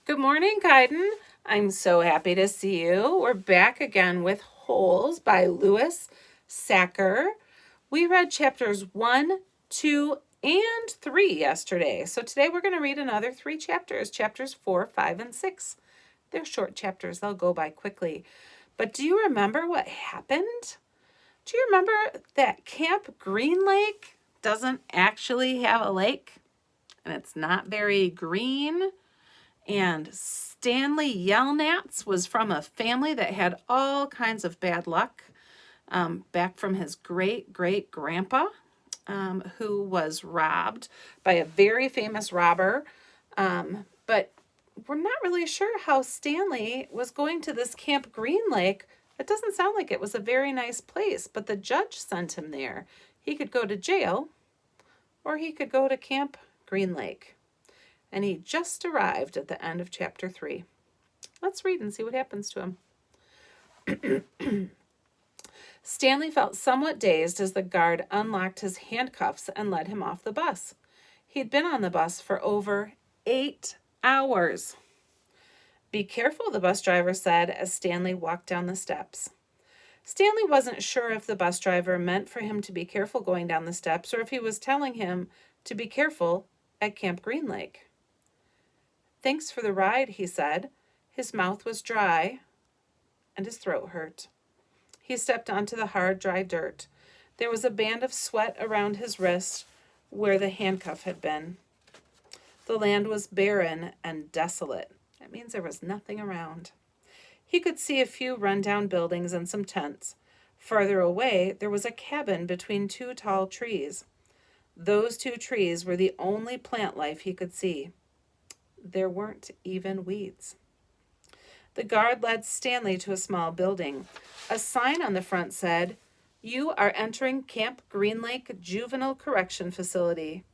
Good morning, Kaiden. I'm so happy to see you. We're back again with Holes by Louis Sachar. We read chapters 1, 2, and 3 yesterday. So today we're going to read another 3 chapters, chapters 4, 5, and 6. They're short chapters, they'll go by quickly. But do you remember what happened? Do you remember that Camp Green Lake doesn't actually have a lake? And it's not very green? And Stanley Yelnats was from a family that had all kinds of bad luck, back from his great-great-grandpa, who was robbed by a very famous robber. But we're not really sure how Stanley was going to this Camp Green Lake. It doesn't sound like it was a very nice place, but the judge sent him there. He could go to jail, or he could go to Camp Green Lake. And he just arrived at the end of chapter 3. Let's read and see what happens to him. Stanley felt somewhat dazed as the guard unlocked his handcuffs and led him off the bus. He'd been on the bus for over 8 hours. "Be careful," the bus driver said as Stanley walked down the steps. Stanley wasn't sure if the bus driver meant for him to be careful going down the steps or if he was telling him to be careful at Camp Green Lake. "Thanks for the ride," he said. His mouth was dry and his throat hurt. He stepped onto the hard, dry dirt. There was a band of sweat around his wrist where the handcuff had been. The land was barren and desolate. That means there was nothing around. He could see a few run-down buildings and some tents. Farther away, there was a cabin between 2 tall trees. Those 2 trees were the only plant life he could see. There weren't even weeds. The guard led Stanley to a small building. A sign on the front said, "You are entering Camp Green Lake Juvenile Correction Facility."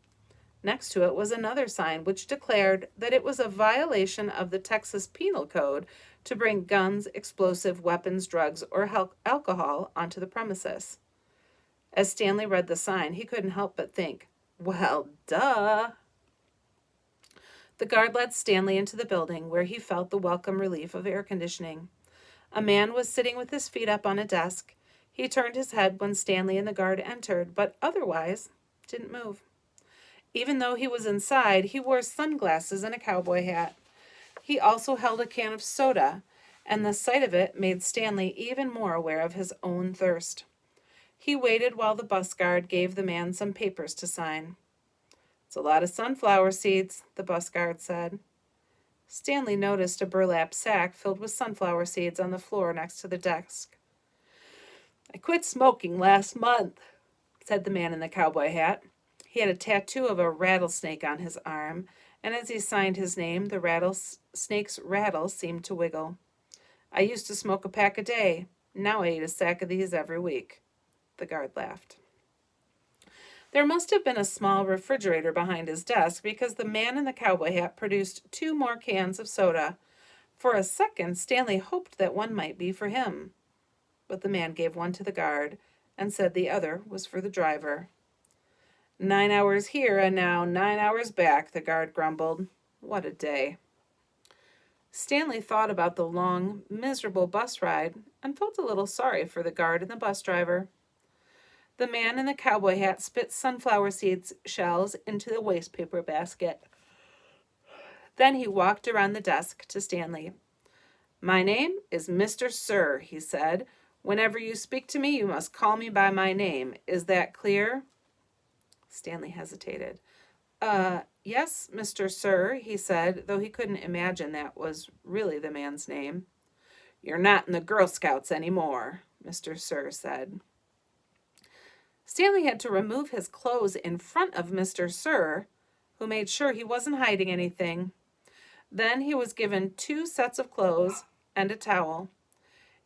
Next to it was another sign which declared that it was a violation of the Texas Penal Code to bring guns, explosive weapons, drugs, or alcohol onto the premises. As Stanley read the sign, he couldn't help but think, well, duh. The guard led Stanley into the building, where he felt the welcome relief of air conditioning. A man was sitting with his feet up on a desk. He turned his head when Stanley and the guard entered, but otherwise didn't move. Even though he was inside, he wore sunglasses and a cowboy hat. He also held a can of soda, and the sight of it made Stanley even more aware of his own thirst. He waited while the bus guard gave the man some papers to sign. "It's a lot of sunflower seeds," the bus guard said. Stanley noticed a burlap sack filled with sunflower seeds on the floor next to the desk. "I quit smoking last month," said the man in the cowboy hat. He had a tattoo of a rattlesnake on his arm, and as he signed his name, the rattlesnake's rattle seemed to wiggle. "I used to smoke a pack a day. Now I eat a sack of these every week." The guard laughed. There must have been a small refrigerator behind his desk because the man in the cowboy hat produced 2 more cans of soda. For a second, Stanley hoped that one might be for him. But the man gave one to the guard and said the other was for the driver. 9 hours here and now 9 hours back, the guard grumbled. What a day. Stanley thought about the long, miserable bus ride and felt a little sorry for the guard and the bus driver. The man in the cowboy hat spit sunflower seeds shells into the wastepaper basket. Then he walked around the desk to Stanley. "My name is Mr. Sir," he said. "Whenever you speak to me, you must call me by my name. Is that clear?" Stanley hesitated. Yes, Mr. Sir," he said, though he couldn't imagine that was really the man's name. "You're not in the Girl Scouts anymore," Mr. Sir said. Stanley had to remove his clothes in front of Mr. Sir, who made sure he wasn't hiding anything. Then he was given 2 sets of clothes and a towel.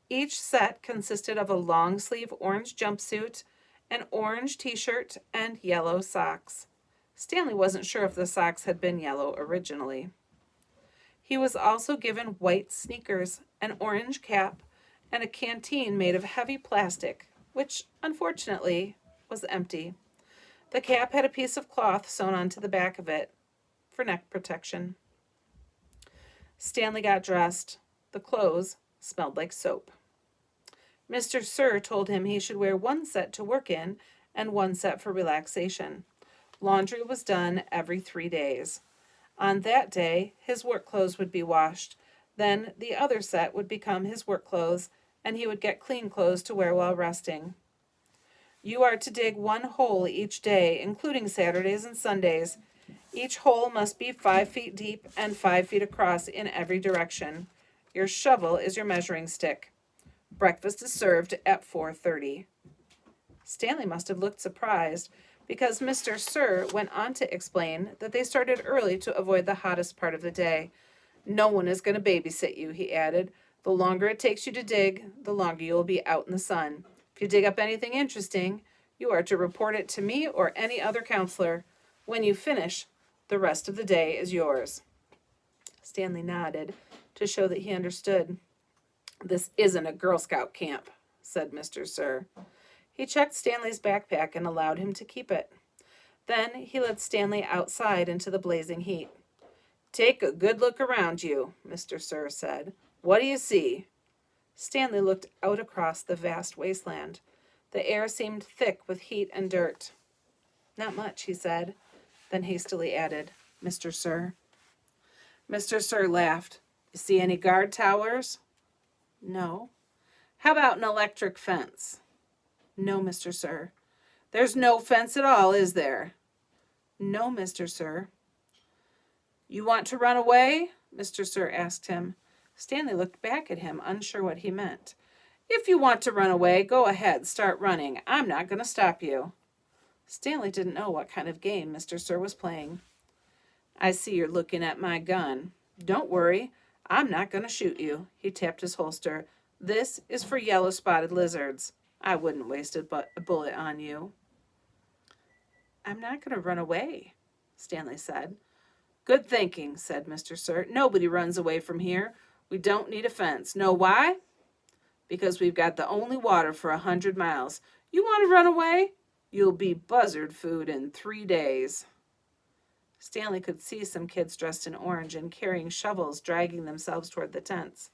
Each set consisted of a long-sleeve orange jumpsuit, an orange t-shirt, and yellow socks. Stanley wasn't sure if the socks had been yellow originally. He was also given white sneakers, an orange cap, and a canteen made of heavy plastic, which, unfortunately, was empty. The cap had a piece of cloth sewn onto the back of it for neck protection. Stanley got dressed. The clothes smelled like soap. Mr. Sir told him he should wear one set to work in and one set for relaxation. Laundry was done every 3 days. On that day, his work clothes would be washed. Then the other set would become his work clothes, and he would get clean clothes to wear while resting. You are to dig one hole each day, including Saturdays and Sundays. Each hole must be 5 feet deep and 5 feet across in every direction. Your shovel is your measuring stick. Breakfast is served at 4:30. Stanley must have looked surprised, because Mr. Sir went on to explain that they started early to avoid the hottest part of the day. No one is going to babysit you, he added. The longer it takes you to dig, the longer you will be out in the sun. If you dig up anything interesting, you are to report it to me or any other counselor. When you finish, the rest of the day is yours. Stanley nodded to show that he understood. This isn't a Girl Scout camp, said Mr. Sir. He checked Stanley's backpack and allowed him to keep it. Then he led Stanley outside into the blazing heat. Take a good look around you, Mr. Sir said. What do you see? Stanley looked out across the vast wasteland. The air seemed thick with heat and dirt. Not much, he said, then hastily added, Mr. Sir. Mr. Sir laughed. You see any guard towers? No. How about an electric fence? No, Mr. Sir. There's no fence at all, is there? No, Mr. Sir. You want to run away? Mr. Sir asked him. Stanley looked back at him, unsure what he meant. If you want to run away, go ahead, start running. I'm not going to stop you. Stanley didn't know what kind of game Mr. Sir was playing. I see you're looking at my gun. Don't worry, I'm not going to shoot you. He tapped his holster. This is for yellow-spotted lizards. I wouldn't waste a bullet on you. I'm not going to run away, Stanley said. Good thinking, said Mr. Sir. Nobody runs away from here. We don't need a fence. Know why? Because we've got the only water for 100 miles. You want to run away? You'll be buzzard food in 3 days. Stanley could see some kids dressed in orange and carrying shovels dragging themselves toward the tents.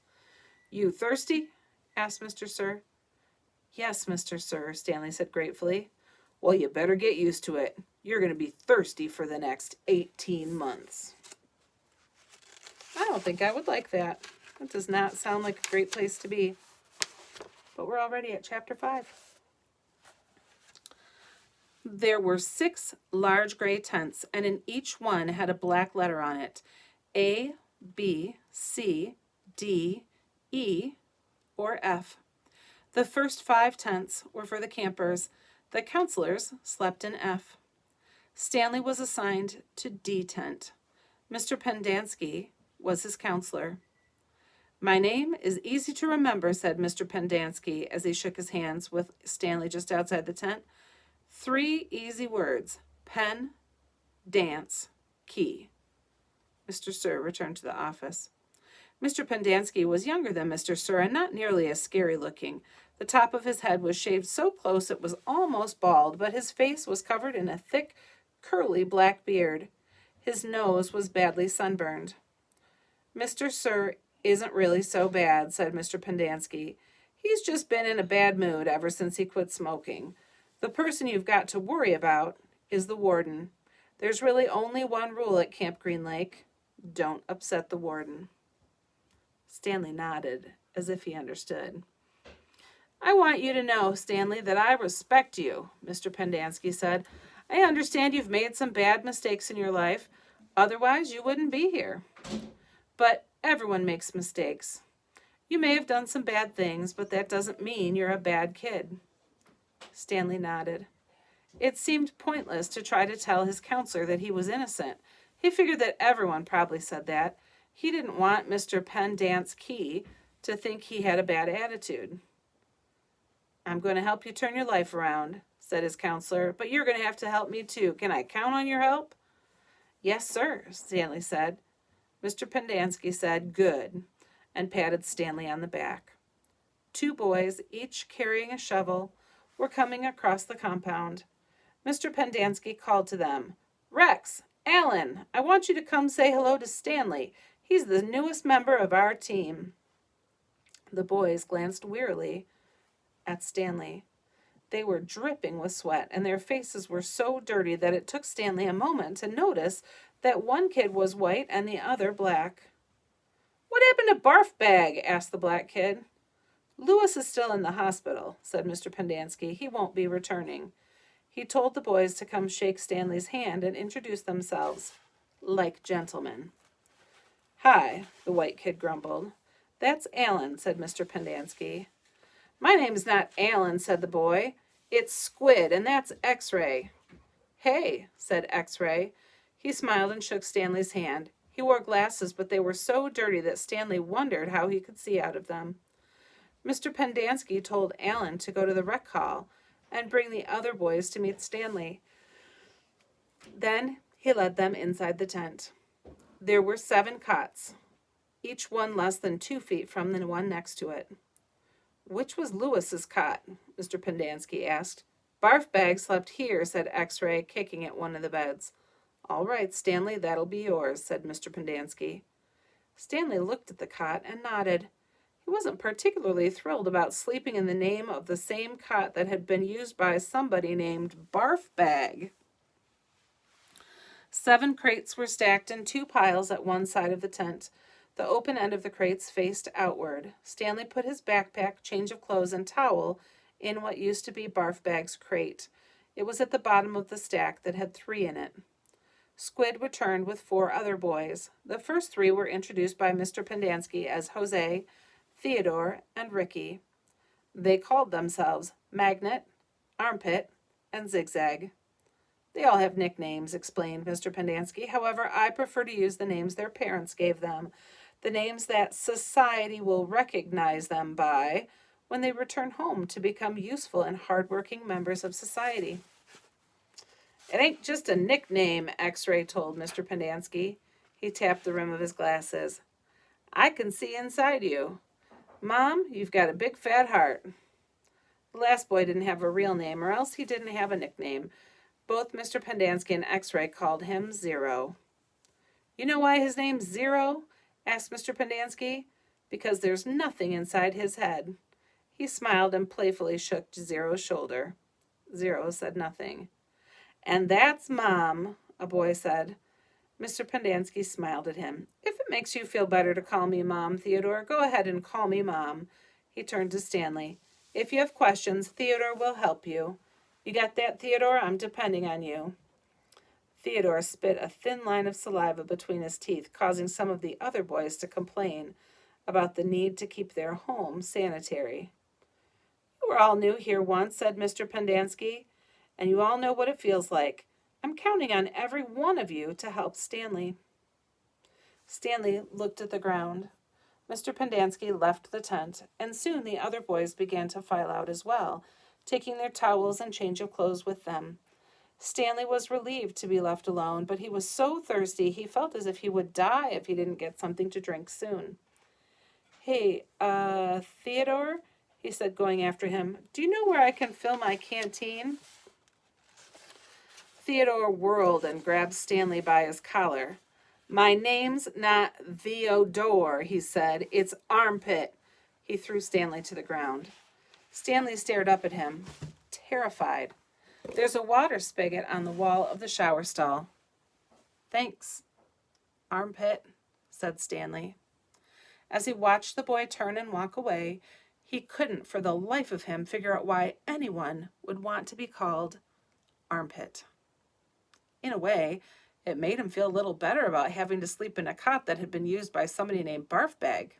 You thirsty? Asked Mr. Sir. Yes, Mr. Sir, Stanley said gratefully. Well, you better get used to it. You're going to be thirsty for the next 18 months. I don't think I would like that. That does not sound like a great place to be. But we're already at chapter 5. There were 6 large gray tents, and in each one had a black letter on it. A, B, C, D, E, or F. The first 5 tents were for the campers. The counselors slept in F. Stanley was assigned to D tent. Mr. Pendanski was his counselor. My name is easy to remember, said Mr. Pendanski as he shook his hands with Stanley just outside the tent. 3 easy words. Pen, dance, key. Mr. Sir returned to the office. Mr. Pendanski was younger than Mr. Sir and not nearly as scary looking. The top of his head was shaved so close it was almost bald, but his face was covered in a thick, curly black beard. His nose was badly sunburned. Mr. Sir isn't really so bad, said Mr. Pendanski. He's just been in a bad mood ever since he quit smoking. The person you've got to worry about is the warden. There's really only one rule at Camp Green Lake. Don't upset the warden. Stanley nodded, as if he understood. I want you to know, Stanley, that I respect you, Mr. Pendanski said. I understand you've made some bad mistakes in your life. Otherwise, you wouldn't be here. But everyone makes mistakes. You may have done some bad things, but that doesn't mean you're a bad kid. Stanley nodded. It seemed pointless to try to tell his counselor that he was innocent. He figured that everyone probably said that. He didn't want Mr. Pendanski to think he had a bad attitude. I'm going to help you turn your life around, said his counselor, but you're going to have to help me too. Can I count on your help? Yes, sir, Stanley said. Mr. Pendanski said, good, and patted Stanley on the back. 2 boys, each carrying a shovel, were coming across the compound. Mr. Pendanski called to them, Rex, Alan, I want you to come say hello to Stanley. He's the newest member of our team. The boys glanced wearily at Stanley. They were dripping with sweat, and their faces were so dirty that it took Stanley a moment to notice that one kid was white and the other black. "What happened to Barf Bag?" asked the black kid. "Louis is still in the hospital," said Mr. Pendanski. "He won't be returning." He told the boys to come shake Stanley's hand and introduce themselves like gentlemen. "Hi," the white kid grumbled. "That's Alan," said Mr. Pendanski. "My name's not Alan," said the boy. "It's Squid, and that's X-Ray." "Hey," said X-Ray. He smiled and shook Stanley's hand. He wore glasses, but they were so dirty that Stanley wondered how he could see out of them. Mr. Pendanski told Alan to go to the rec hall and bring the other boys to meet Stanley. Then he led them inside the tent. There were 7 cots, each one less than 2 feet from the one next to it. "Which was Louis's cot?" Mr. Pendanski asked. "Barf Bag slept here," said X-Ray, kicking at one of the beds. "All right, Stanley, that'll be yours," said Mr. Pendanski. Stanley looked at the cot and nodded. He wasn't particularly thrilled about sleeping in the name of the same cot that had been used by somebody named Barf Bag. 7 crates were stacked in 2 piles at one side of the tent. The open end of the crates faced outward. Stanley put his backpack, change of clothes, and towel in what used to be Barf Bag's crate. It was at the bottom of the stack that had 3 in it. Squid returned with 4 other boys. The first 3 were introduced by Mr. Pendanski as Jose, Theodore, and Ricky. They called themselves Magnet, Armpit, and Zigzag. "They all have nicknames," explained Mr. Pendanski. "However, I prefer to use the names their parents gave them, the names that society will recognize them by when they return home to become useful and hardworking members of society." "It ain't just a nickname," X-Ray told Mr. Pendanski. He tapped the rim of his glasses. "I can see inside you. Mom, you've got a big fat heart." The last boy didn't have a real name, or else he didn't have a nickname. Both Mr. Pendanski and X-Ray called him Zero. "You know why his name's Zero?" asked Mr. Pendanski. "Because there's nothing inside his head." He smiled and playfully shook Zero's shoulder. Zero said nothing. "And that's Mom," a boy said. Mr. Pendanski smiled at him. "If it makes you feel better to call me Mom, Theodore, go ahead and call me Mom." He turned to Stanley. "If you have questions, Theodore will help you. You got that, Theodore? I'm depending on you." Theodore spit a thin line of saliva between his teeth, causing some of the other boys to complain about the need to keep their home sanitary. "You were all new here once," said Mr. Pendanski, "and you all know what it feels like. I'm counting on every one of you to help Stanley." Stanley looked at the ground. Mr. Pendanski left the tent, and soon the other boys began to file out as well, taking their towels and change of clothes with them. Stanley was relieved to be left alone, but he was so thirsty he felt as if he would die if he didn't get something to drink soon. "Hey, Theodore," he said, going after him, "do you know where I can fill my canteen?" Theodore whirled and grabbed Stanley by his collar. "My name's not Theodore," he said. "It's Armpit." He threw Stanley to the ground. Stanley stared up at him, terrified. "There's a water spigot on the wall of the shower stall." "Thanks, Armpit," said Stanley. As he watched the boy turn and walk away, he couldn't for the life of him figure out why anyone would want to be called Armpit. In a way, it made him feel a little better about having to sleep in a cot that had been used by somebody named Barf Bag.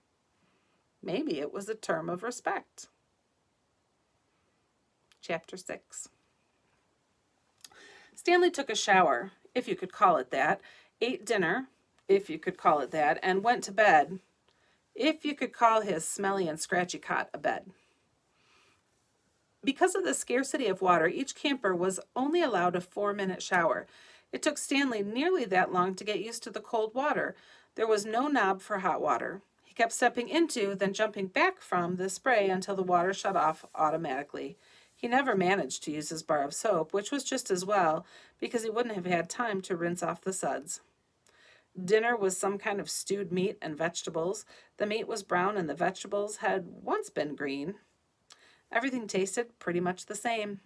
Maybe it was a term of respect. Chapter 6. Stanley took a shower, if you could call it that, ate dinner, if you could call it that, and went to bed, if you could call his smelly and scratchy cot a bed. Because of the scarcity of water, each camper was only allowed a 4-minute shower. It took Stanley nearly that long to get used to the cold water. There was no knob for hot water. He kept stepping into, then jumping back from the spray until the water shut off automatically. He never managed to use his bar of soap, which was just as well, because he wouldn't have had time to rinse off the suds. Dinner was some kind of stewed meat and vegetables. The meat was brown and the vegetables had once been green. Everything tasted pretty much the same.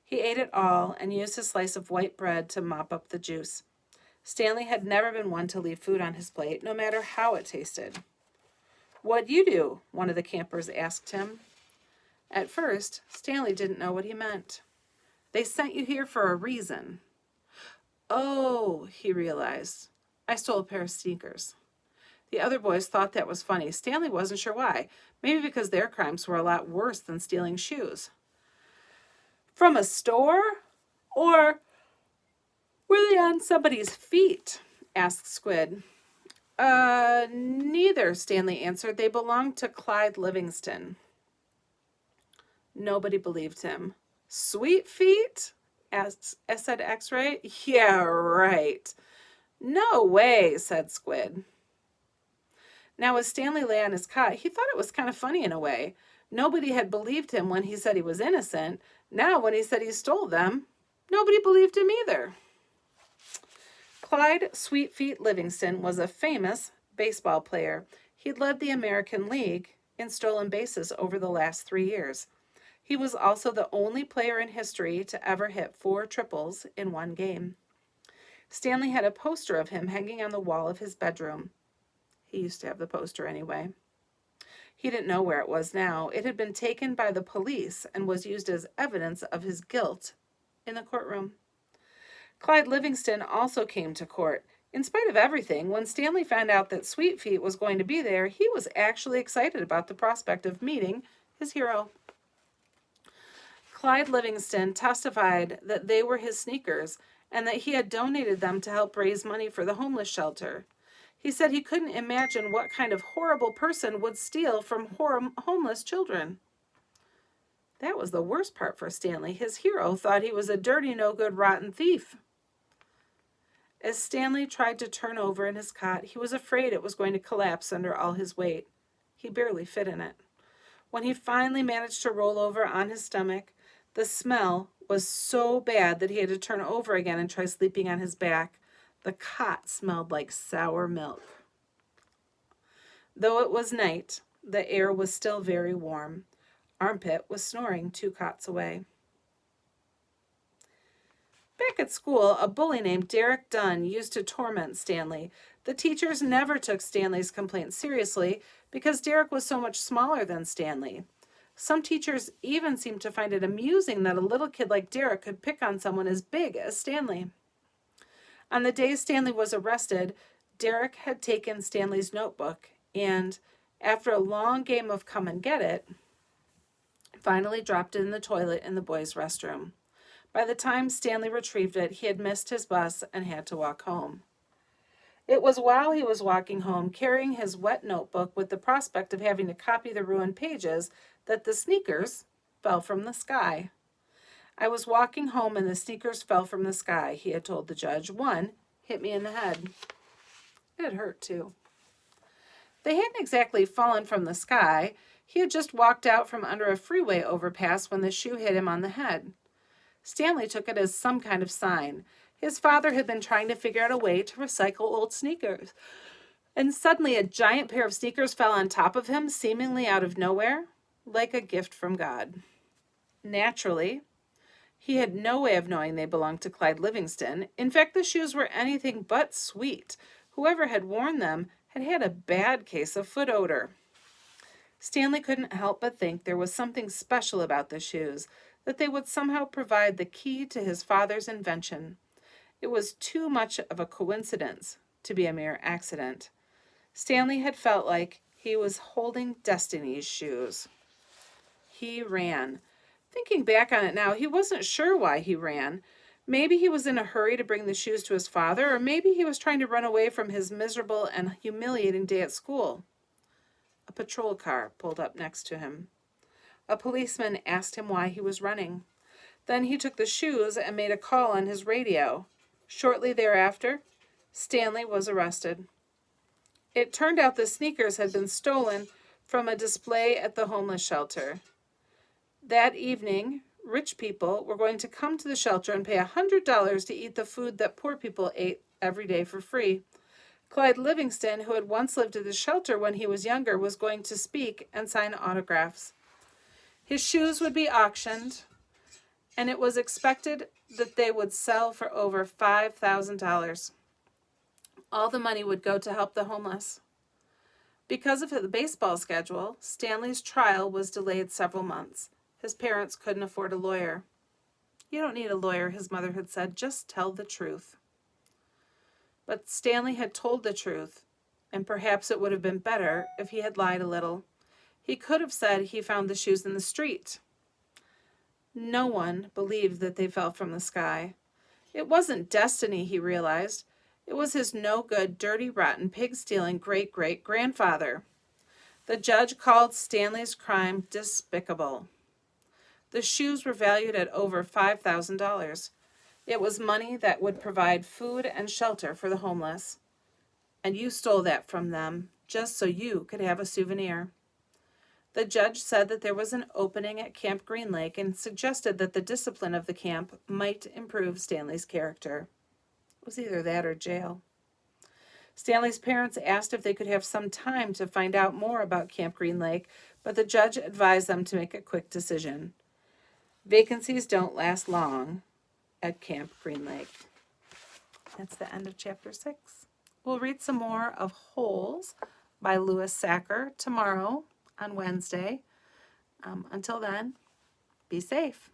He ate it all and used his slice of white bread to mop up the juice. Stanley had never been one to leave food on his plate, no matter how it tasted. "What'd you do?" one of the campers asked him. At first, Stanley didn't know what he meant. "They sent you here for a reason." "Oh," he realized. "I stole a pair of sneakers." The other boys thought that was funny. Stanley wasn't sure why. Maybe because their crimes were a lot worse than stealing shoes. "From a store? Or were they on somebody's feet?" asked Squid. Neither," Stanley answered. "They belonged to Clyde Livingston." Nobody believed him. "Sweet feet?" said X-Ray. "Yeah, right." "No way," said Squid. Now, as Stanley lay on his cot, he thought it was kind of funny in a way. Nobody had believed him when he said he was innocent. Now, when he said he stole them, nobody believed him either. Clyde Sweetfeet Livingston was a famous baseball player. He'd led the American League in stolen bases over the last 3 years. He was also the only player in history to ever hit 4 triples in one game. Stanley had a poster of him hanging on the wall of his bedroom. He used to have the poster anyway. He didn't know where it was now. It had been taken by the police and was used as evidence of his guilt in the courtroom. Clyde Livingston also came to court. In spite of everything, when Stanley found out that Sweetfeet was going to be there, he was actually excited about the prospect of meeting his hero. Clyde Livingston testified that they were his sneakers and that he had donated them to help raise money for the homeless shelter. He said he couldn't imagine what kind of horrible person would steal from homeless children. That was the worst part for Stanley. His hero thought he was a dirty, no-good, rotten thief. As Stanley tried to turn over in his cot, he was afraid it was going to collapse under all his weight. He barely fit in it. When he finally managed to roll over on his stomach, the smell was so bad that he had to turn over again and try sleeping on his back. The cot smelled like sour milk. Though it was night, the air was still very warm. Armpit was snoring 2 cots away. Back at school, a bully named Derek Dunn used to torment Stanley. The teachers never took Stanley's complaints seriously because Derek was so much smaller than Stanley. Some teachers even seemed to find it amusing that a little kid like Derek could pick on someone as big as Stanley. On the day Stanley was arrested, Derek had taken Stanley's notebook and, after a long game of come and get it, finally dropped it in the toilet in the boys' restroom. By the time Stanley retrieved it, he had missed his bus and had to walk home. It was while he was walking home, carrying his wet notebook with the prospect of having to copy the ruined pages, that the sneakers fell from the sky. "I was walking home and the sneakers fell from the sky," he had told the judge. "One hit me in the head." It hurt too. They hadn't exactly fallen from the sky. He had just walked out from under a freeway overpass when the shoe hit him on the head. Stanley took it as some kind of sign. His father had been trying to figure out a way to recycle old sneakers. And suddenly a giant pair of sneakers fell on top of him, seemingly out of nowhere, like a gift from God. Naturally, he had no way of knowing they belonged to Clyde Livingston. In fact, the shoes were anything but sweet. Whoever had worn them had had a bad case of foot odor. Stanley couldn't help but think there was something special about the shoes, that they would somehow provide the key to his father's invention. It was too much of a coincidence to be a mere accident. Stanley had felt like he was holding Destiny's shoes. He ran. Thinking back on it now, he wasn't sure why he ran. Maybe he was in a hurry to bring the shoes to his father, or maybe he was trying to run away from his miserable and humiliating day at school. A patrol car pulled up next to him. A policeman asked him why he was running. Then he took the shoes and made a call on his radio. Shortly thereafter, Stanley was arrested. It turned out the sneakers had been stolen from a display at the homeless shelter. That evening, rich people were going to come to the shelter and pay $100 to eat the food that poor people ate every day for free. Clyde Livingston, who had once lived at the shelter when he was younger, was going to speak and sign autographs. His shoes would be auctioned, and it was expected that they would sell for over $5,000. All the money would go to help the homeless. Because of the baseball schedule, Stanley's trial was delayed several months. His parents couldn't afford a lawyer. "You don't need a lawyer," his mother had said. "Just tell the truth." But Stanley had told the truth, and perhaps it would have been better if he had lied a little. He could have said he found the shoes in the street. No one believed that they fell from the sky. It wasn't destiny, he realized. It was his no-good, dirty, rotten, pig-stealing great-great-grandfather. The judge called Stanley's crime despicable. The shoes were valued at over $5,000. It was money that would provide food and shelter for the homeless. And you stole that from them just so you could have a souvenir. The judge said that there was an opening at Camp Green Lake and suggested that the discipline of the camp might improve Stanley's character. It was either that or jail. Stanley's parents asked if they could have some time to find out more about Camp Green Lake, but the judge advised them to make a quick decision. Vacancies don't last long at Camp Green Lake. That's the end of chapter 6. We'll read some more of Holes by Louis Sachar tomorrow on Wednesday. Until then, be safe.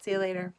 See you later.